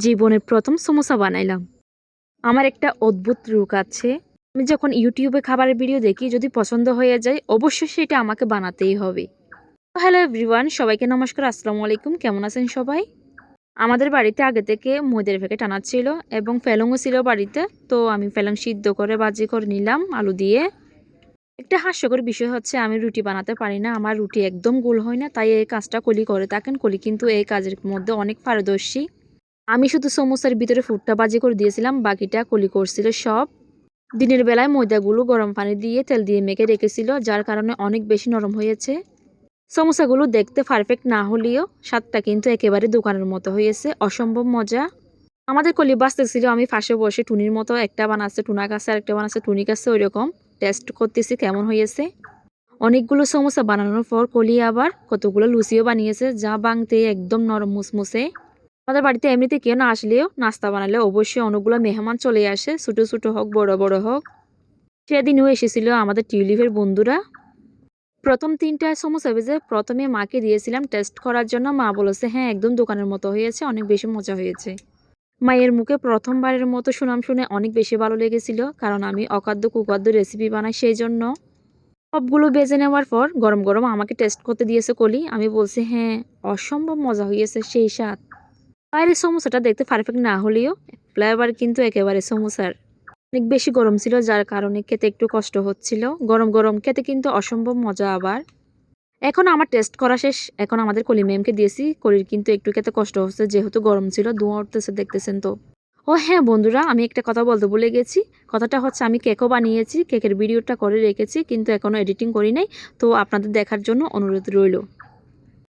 জীবনের প্রথম সমোসা বানাইলাম। আমার একটা অদ্ভুত রূপ আছে। আমি যখন ইউটিউবে খাবারের ভিডিও দেখি, যদি পছন্দ হয়ে যায় অবশ্যই সেটা আমাকে বানাতেই হবে। হ্যালো এভরিওয়ান, সবাইকে নমস্কার, আসসালামু আলাইকুম। কেমন আছেন সবাই? আমাদের বাড়িতে আগে থেকে ময়দার প্যাকেট আনা ছিল এবং ফেলংও ছিল বাড়িতে। তো আমি ফেলং সিদ্ধ করে ভাজি করে নিলাম আলু দিয়ে। একটা হাস্যকর বিষয় হচ্ছে আমি রুটি বানাতে পারি না। আমার রুটি একদম গোল হয় না, তাই এই কাজটা কলি করে থাকেন। কলি কিন্তু এই কাজের মধ্যে অনেক পারদর্শী। আমি শুধু সমোসার ভিতরে ফুটটা ভাজি করে দিয়েছিলাম, বাকিটা কলি করছিল সব। দিনের বেলায় ময়দাগুলো গরম পানি দিয়ে তেল দিয়ে মেখে রেখেছিল, যার কারণে অনেক বেশি নরম হয়েছে। সমোসাগুলো দেখতে পারফেক্ট না হলেও স্বাদটা কিন্তু একেবারে দোকানের মতো হয়েছে, অসম্ভব মজা। আমাদের কলি বাঁচতেছিল, আমি পাশে বসে টুনির মতো একটা বানাচ্ছে টুনা গাছে আর একটা বানাচ্ছে টুনি গাছে, ওই রকম টেস্ট করতেছি কেমন হয়েছে। অনেকগুলো সমোসা বানানোর পর কলি আবার কতগুলো লুচিও বানিয়েছে, যা ভাঙতে একদম নরম মুসমুসে। আমাদের বাড়িতে এমনিতে কেউ না আসলেও নাস্তা বানালে অবশ্যই অনেকগুলো মেহমান চলে আসে, ছোটো ছোটো হোক বড় বড় হোক। সেদিনও এসেছিল আমাদের টিউলিপের বন্ধুরা। প্রথম 3টা সমোসা ভেজে প্রথমে মাকে দিয়েছিলাম টেস্ট করার জন্য। মা বলেছে হ্যাঁ, একদম দোকানের মতো হয়েছে, অনেক বেশি মজা হয়েছে। মায়ের মুখে প্রথমবারের মতো সুনাম শুনে অনেক বেশি ভালো লেগেছিল, কারণ আমি অখাদ্য কুখাদ্য রেসিপি বানাই, সেই জন্য। সবগুলো বেজে নেওয়ার পর গরম গরম আমাকে টেস্ট করতে দিয়েছে কলি। আমি বলছি হ্যাঁ, অসম্ভব মজা হয়েছে, সেই স্বাদ। বাইরের সমোসাটা দেখতে পারফেক্ট না হলেও ফ্লেভার কিন্তু একেবারে সমোসার। অনেক বেশি গরম ছিল, যার কারণে খেতে একটু কষ্ট হচ্ছিল। গরম গরম খেতে কিন্তু অসম্ভব মজা আবার। এখন আমার টেস্ট করা শেষ, এখন আমাদের কলি ম্যামকে দিয়েছি। কলির কিন্তু একটু খেতে কষ্ট হচ্ছে, যেহেতু গরম ছিল, ধোঁয়া উঠতেছে দেখতেছেন তো। ও হ্যাঁ বন্ধুরা, আমি একটা কথা বলতে ভুলে গেছি। কথাটা হচ্ছে আমি কেকও বানিয়েছি, কেকের ভিডিওটা করে রেখেছি, কিন্তু এখনও এডিটিং করি নাই। তো আপনাদের দেখার জন্য অনুরোধ রইল।